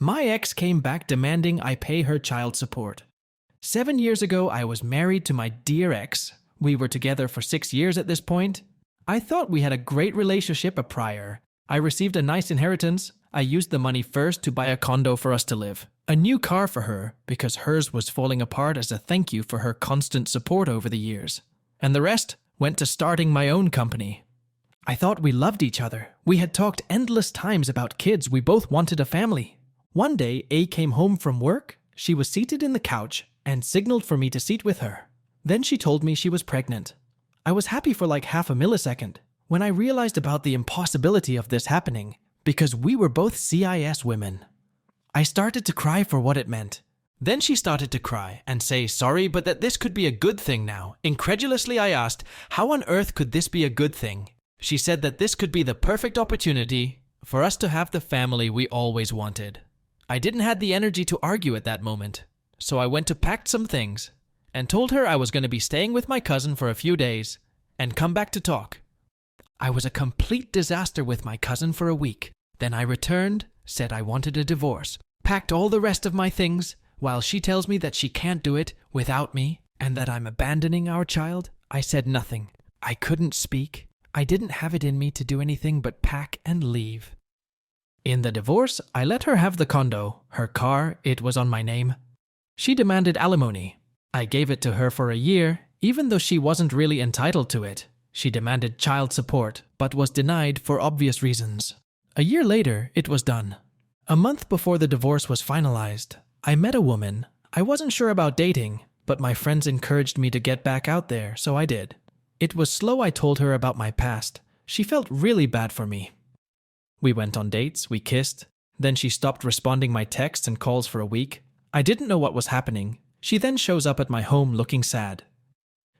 My ex came back demanding I pay her child support. 7 years ago, I was married to my dear ex. We were together for 6 years at this point. I thought we had a great relationship prior. I received a nice inheritance. I used the money first to buy a condo for us to live. A new car for her because hers was falling apart as a thank you for her constant support over the years. And the rest went to starting my own company. I thought we loved each other. We had talked endless times about kids. We both wanted a family. One day, A came home from work. She was seated in the couch and signaled for me to sit with her. Then she told me she was pregnant. I was happy for like half a millisecond when I realized about the impossibility of this happening because we were both CIS women. I started to cry for what it meant. Then she started to cry and say sorry, but that this could be a good thing now. Incredulously, I asked, how on earth could this be a good thing? She said that this could be the perfect opportunity for us to have the family we always wanted. I didn't have the energy to argue at that moment, so I went to pack some things and told her I was going to be staying with my cousin for a few days and come back to talk. I was a complete disaster with my cousin for a week. Then I returned, said I wanted a divorce, packed all the rest of my things, while she tells me that she can't do it without me and that I'm abandoning our child. I said nothing. I couldn't speak. I didn't have it in me to do anything but pack and leave. In the divorce, I let her have the condo, her car, it was on my name. She demanded alimony. I gave it to her for a year, even though she wasn't really entitled to it. She demanded child support, but was denied for obvious reasons. A year later, it was done. A month before the divorce was finalized, I met a woman. I wasn't sure about dating, but my friends encouraged me to get back out there, so I did. It was slow. I told her about my past. She felt really bad for me. We went on dates, we kissed. Then she stopped responding my texts and calls for a week. I didn't know what was happening. She then shows up at my home looking sad.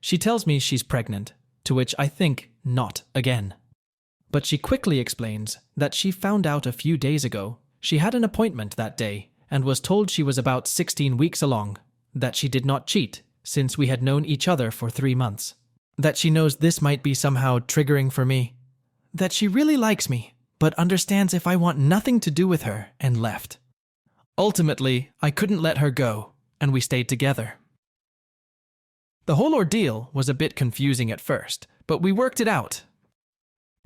She tells me she's pregnant, to which I think, not again. But she quickly explains that she found out a few days ago. She had an appointment that day and was told she was about 16 weeks along, that she did not cheat since we had known each other for 3 months, that she knows this might be somehow triggering for me, that she really likes me, but understands if I want nothing to do with her, and left. Ultimately, I couldn't let her go, and we stayed together. The whole ordeal was a bit confusing at first, but we worked it out.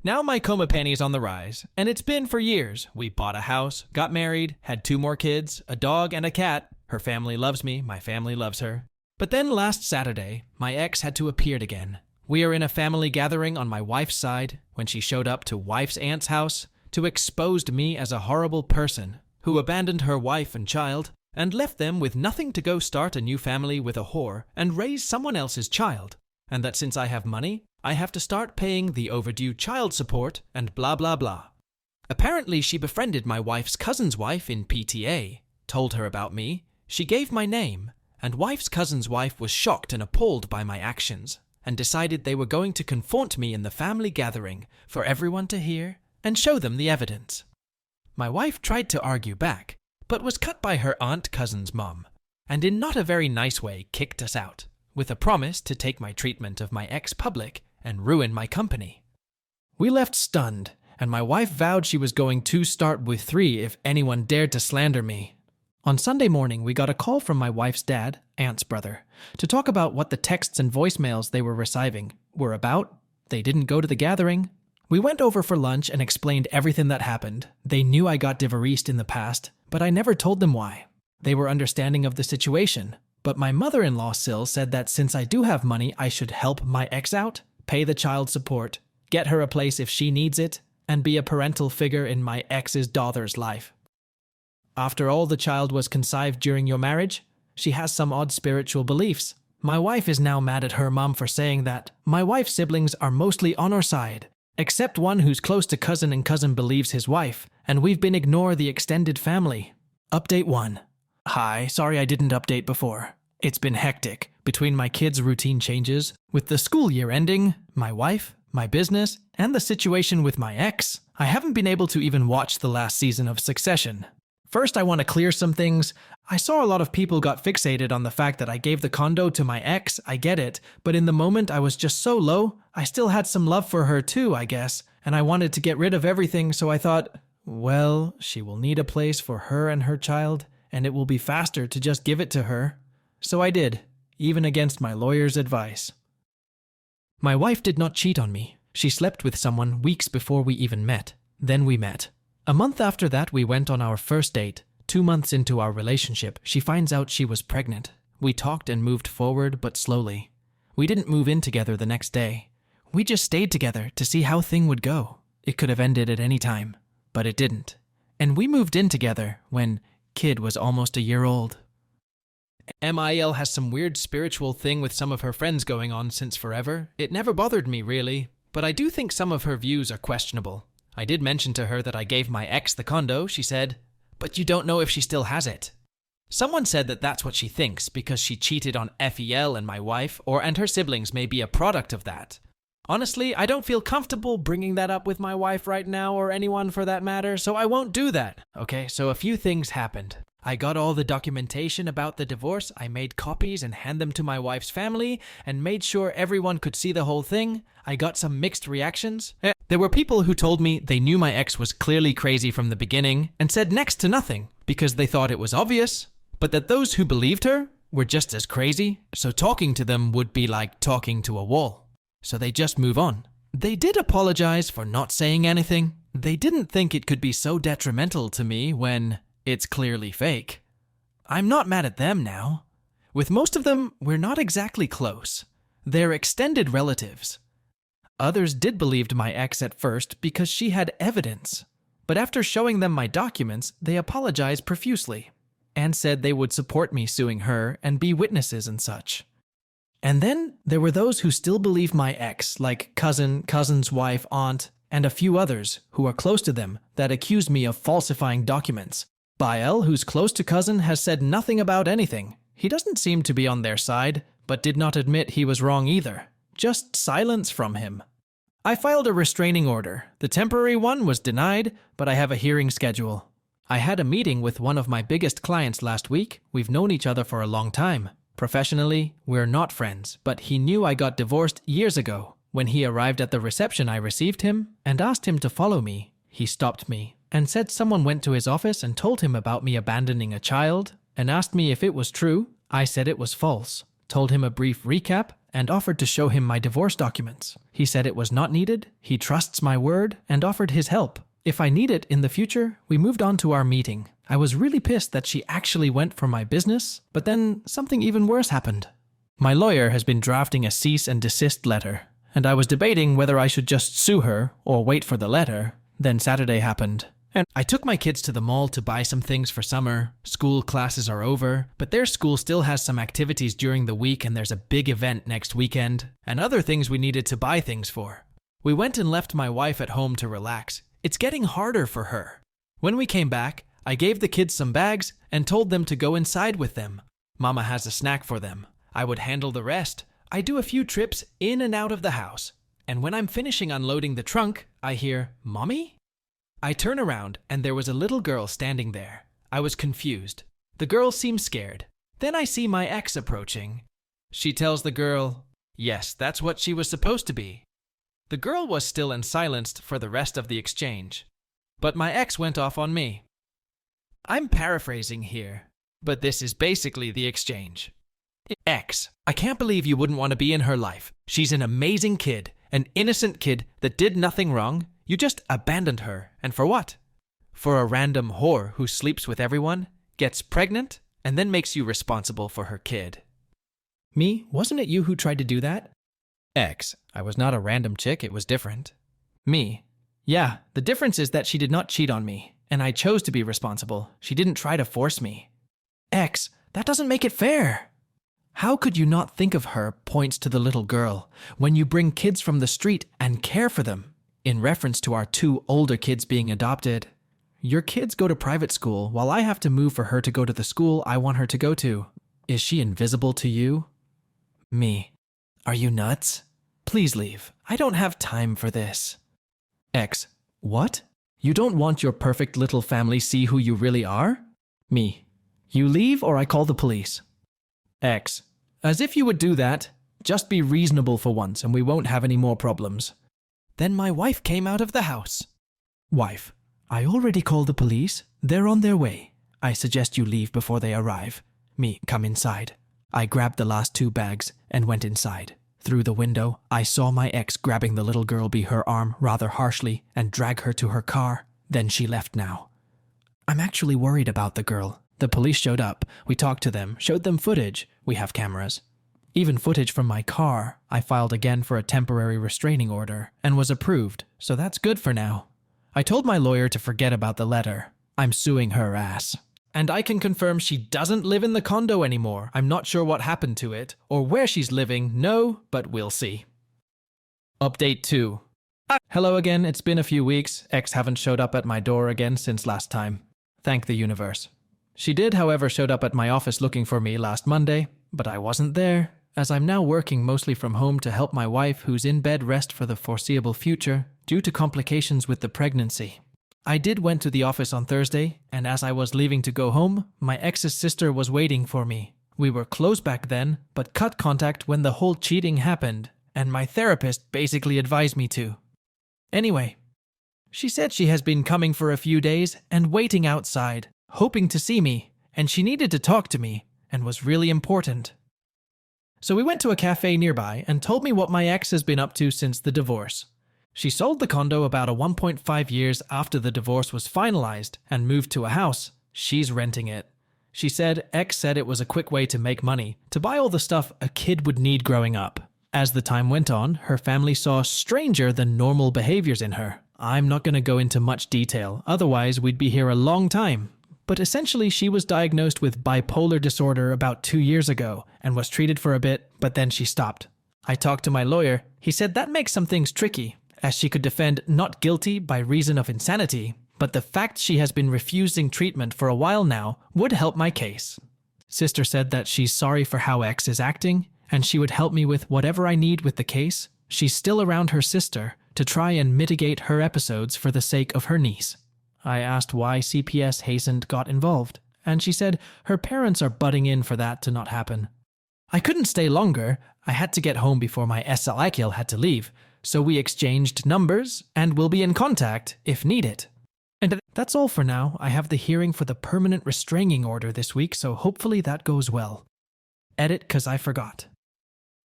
Now my coma penny's on the rise, and it's been for years. We bought a house, got married, had 2 more kids, a dog and a cat. Her family loves me, my family loves her. But then last Saturday, my ex had to appear again. We are in a family gathering on my wife's side when she showed up to wife's aunt's house to expose me as a horrible person who abandoned her wife and child and left them with nothing to go start a new family with a whore and raise someone else's child. And that since I have money, I have to start paying the overdue child support and blah blah blah. Apparently she befriended my wife's cousin's wife in PTA, told her about me, she gave my name, and wife's cousin's wife was shocked and appalled by my actions and decided they were going to confront me in the family gathering for everyone to hear and show them the evidence. My wife tried to argue back, but was cut by her aunt cousin's mom, and in not a very nice way kicked us out, with a promise to take my treatment of my ex public and ruin my company. We left stunned, and my wife vowed she was going to start with 3 if anyone dared to slander me. On Sunday morning, we got a call from my wife's dad, aunt's brother, to talk about what the texts and voicemails they were receiving were about. They didn't go to the gathering. We went over for lunch and explained everything that happened. They knew I got divorced in the past, but I never told them why. They were understanding of the situation. But my mother-in-law still said that since I do have money, I should help my ex out, pay the child support, get her a place if she needs it, and be a parental figure in my ex's daughter's life. After all, the child was conceived during your marriage. She has some odd spiritual beliefs. My wife is now mad at her mom for saying that. My wife's siblings are mostly on our side, except one who's close to cousin and cousin believes his wife, and we've been ignore the extended family. Update 1. Hi, sorry I didn't update before. It's been hectic, between my kids' routine changes, with the school year ending, my wife, my business, and the situation with my ex. I haven't been able to even watch the last season of Succession. First, I want to clear some things. I saw a lot of people got fixated on the fact that I gave the condo to my ex, I get it, but in the moment I was just so low, I still had some love for her too, I guess, and I wanted to get rid of everything, so I thought, Well, she will need a place for her and her child, and it will be faster to just give it to her. So I did, even against my lawyer's advice. My wife did not cheat on me. She slept with someone weeks before we even met. Then we met. A month after that, we went on our first date. 2 months into our relationship, she finds out she was pregnant. We talked and moved forward, but slowly. We didn't move in together the next day. We just stayed together to see how things would go. It could have ended at any time, but it didn't. And we moved in together when kid was almost a year old. MIL has some weird spiritual thing with some of her friends going on since forever. It never bothered me really, but I do think some of her views are questionable. I did mention to her that I gave my ex the condo. She said, "But you don't know if she still has it." Someone said that that's what she thinks because she cheated on FEL and my wife, and her siblings may be a product of that. Honestly, I don't feel comfortable bringing that up with my wife right now, or anyone for that matter, so I won't do that. Okay, so a few things happened. I got all the documentation about the divorce, I made copies and hand them to my wife's family, and made sure everyone could see the whole thing. I got some mixed reactions. There were people who told me they knew my ex was clearly crazy from the beginning, and said next to nothing, because they thought it was obvious, but that those who believed her were just as crazy, so talking to them would be like talking to a wall. So they just move on. They did apologize for not saying anything. They didn't think it could be so detrimental to me when it's clearly fake. I'm not mad at them now. With most of them, we're not exactly close. They're extended relatives. Others did believe my ex at first because she had evidence. But after showing them my documents, they apologized profusely and said they would support me suing her and be witnesses and such. And then there were those who still believe my ex, like cousin's wife, aunt, and a few others who are close to them that accused me of falsifying documents. Bael, who's close to cousin, has said nothing about anything. He doesn't seem to be on their side, but did not admit he was wrong either. Just silence from him. I filed a restraining order. The temporary one was denied, but I have a hearing schedule. I had a meeting with one of my biggest clients last week. We've known each other for a long time. Professionally, we're not friends, but he knew I got divorced years ago. When he arrived at the reception, I received him and asked him to follow me. He stopped me and said someone went to his office and told him about me abandoning a child and asked me if it was true. I said it was false, told him a brief recap, and offered to show him my divorce documents. He said it was not needed, he trusts my word, and offered his help. If I need it in the future, we moved on to our meeting. I was really pissed that she actually went for my business, but then something even worse happened. My lawyer has been drafting a cease and desist letter, and I was debating whether I should just sue her or wait for the letter. Then Saturday happened, and I took my kids to the mall to buy some things for summer. School classes are over, but their school still has some activities during the week, and there's a big event next weekend, and other things we needed to buy things for. We went and left my wife at home to relax. It's getting harder for her. When we came back, I gave the kids some bags and told them to go inside with them. Mama has a snack for them. I would handle the rest. I do a few trips in and out of the house. And when I'm finishing unloading the trunk, I hear, "Mommy?" I turn around and there was a little girl standing there. I was confused. The girl seemed scared. Then I see my ex approaching. She tells the girl, yes, that's what she was supposed to be. The girl was still silenced for the rest of the exchange. But my ex went off on me. I'm paraphrasing here, but this is basically the exchange. Ex, I can't believe you wouldn't want to be in her life. She's an amazing kid, an innocent kid that did nothing wrong. You just abandoned her. And for what? For a random whore who sleeps with everyone, gets pregnant, and then makes you responsible for her kid. Me, wasn't it you who tried to do that? Ex, I was not a random chick, it was different. Me, yeah, the difference is that she did not cheat on me, and I chose to be responsible. She didn't try to force me. Ex, that doesn't make it fair. How could you not think of her, points to the little girl, when you bring kids from the street and care for them? In reference to our 2 older kids being adopted. Your kids go to private school while I have to move for her to go to the school I want her to go to. Is she invisible to you? Me, are you nuts? Please leave. I don't have time for this. Ex, what? You don't want your perfect little family see who you really are? Me, you leave or I call the police. Ex, as if you would do that. Just be reasonable for once and we won't have any more problems. Then my wife came out of the house. Wife, I already called the police. They're on their way. I suggest you leave before they arrive. Me, come inside. I grabbed the last 2 bags and went inside. Through the window, I saw my ex grabbing the little girl by her arm rather harshly and drag her to her car. Then she left now. I'm actually worried about the girl. The police showed up. We talked to them, showed them footage. We have cameras. Even footage from my car. I filed again for a temporary restraining order and was approved, so that's good for now. I told my lawyer to forget about the letter. I'm suing her ass. And I can confirm she doesn't live in the condo anymore. I'm not sure what happened to it or where she's living, no, but we'll see. Update 2. Hello again, it's been a few weeks. Ex haven't showed up at my door again since last time. Thank the universe. She did, however, showed up at my office looking for me last Monday, but I wasn't there, as I'm now working mostly from home to help my wife, who's in bed rest for the foreseeable future due to complications with the pregnancy. I went to the office on Thursday, and as I was leaving to go home, my ex's sister was waiting for me. We were close back then, but cut contact when the whole cheating happened, and my therapist basically advised me to. Anyway, she said she has been coming for a few days and waiting outside, hoping to see me, and she needed to talk to me, and was really important. So we went to a cafe nearby and told me what my ex has been up to since the divorce. She sold the condo about 1.5 years after the divorce was finalized and moved to a house. She's renting it. She said ex said it was a quick way to make money, to buy all the stuff a kid would need growing up. As the time went on, her family saw stranger than normal behaviors in her. I'm not going to go into much detail, otherwise we'd be here a long time. But essentially she was diagnosed with bipolar disorder about 2 years ago and was treated for a bit, but then she stopped. I talked to my lawyer. He said that makes some things tricky, as she could defend not guilty by reason of insanity, but the fact she has been refusing treatment for a while now would help my case. Sister said that she's sorry for how ex is acting, and she would help me with whatever I need with the case. She's still around her sister to try and mitigate her episodes for the sake of her niece. I asked why CPS hasn't got involved, and she said her parents are butting in for that to not happen. I couldn't stay longer. I had to get home before my SLAKL had to leave, so we exchanged numbers and will be in contact if needed. And that's all for now. I have the hearing for the permanent restraining order this week, so hopefully that goes well. Edit 'cause I forgot.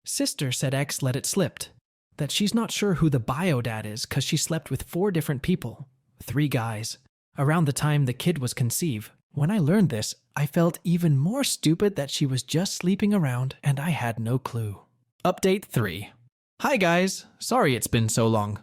Sister said ex let it slip, that she's not sure who the bio dad is 'cause she slept with 4 different people, 3 guys, around the time the kid was conceived. When I learned this, I felt even more stupid that she was just sleeping around and I had no clue. Update 3. Hi guys, sorry it's been so long.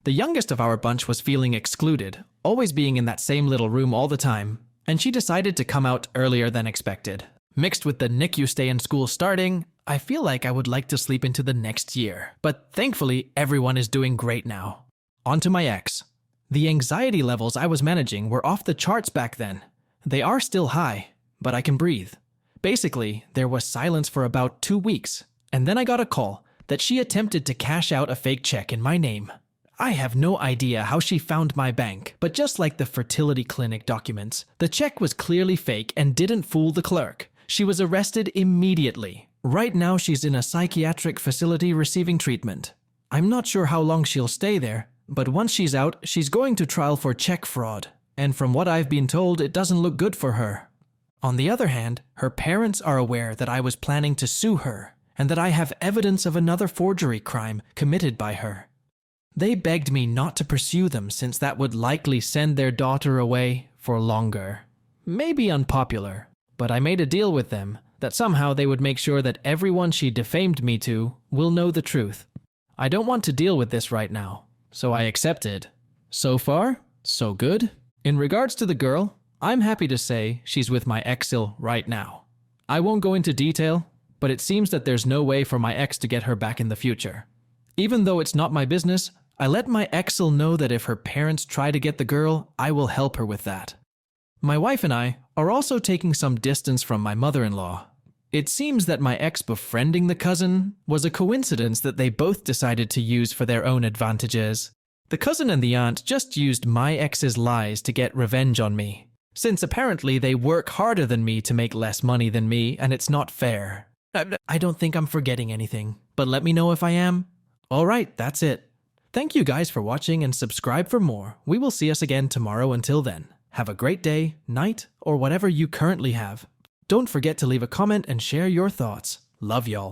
The youngest of our bunch was feeling excluded, always being in that same little room all the time, and she decided to come out earlier than expected. Mixed with the NICU stay in school starting, I feel like I would like to sleep into the next year. But thankfully, everyone is doing great now. On to my ex. The anxiety levels I was managing were off the charts back then. They are still high, but I can breathe. Basically, there was silence for about 2 weeks, and then I got a call that she attempted to cash out a fake check in my name. I have no idea how she found my bank, but just like the fertility clinic documents, the check was clearly fake and didn't fool the clerk. She was arrested immediately. Right now she's in a psychiatric facility receiving treatment. I'm not sure how long she'll stay there, but once she's out, she's going to trial for check fraud. And from what I've been told, it doesn't look good for her. On the other hand, her parents are aware that I was planning to sue her, and that I have evidence of another forgery crime committed by her. They begged me not to pursue them since that would likely send their daughter away for longer. Maybe unpopular, but I made a deal with them that somehow they would make sure that everyone she defamed me to will know the truth. I don't want to deal with this right now, so I accepted. So far, so good. In regards to the girl, I'm happy to say she's with my ex-il right now. I won't go into detail, but it seems that there's no way for my ex to get her back in the future. Even though it's not my business, I let my ex-il know that if her parents try to get the girl, I will help her with that. My wife and I are also taking some distance from my mother-in-law. It seems that my ex befriending the cousin was a coincidence that they both decided to use for their own advantages. The cousin and the aunt just used my ex's lies to get revenge on me, since apparently they work harder than me to make less money than me, and it's not fair. I don't think I'm forgetting anything, but let me know if I am. All right, that's it. Thank you guys for watching and subscribe for more. We will see us again tomorrow. Until then, have a great day, night, or whatever you currently have. Don't forget to leave a comment and share your thoughts. Love y'all.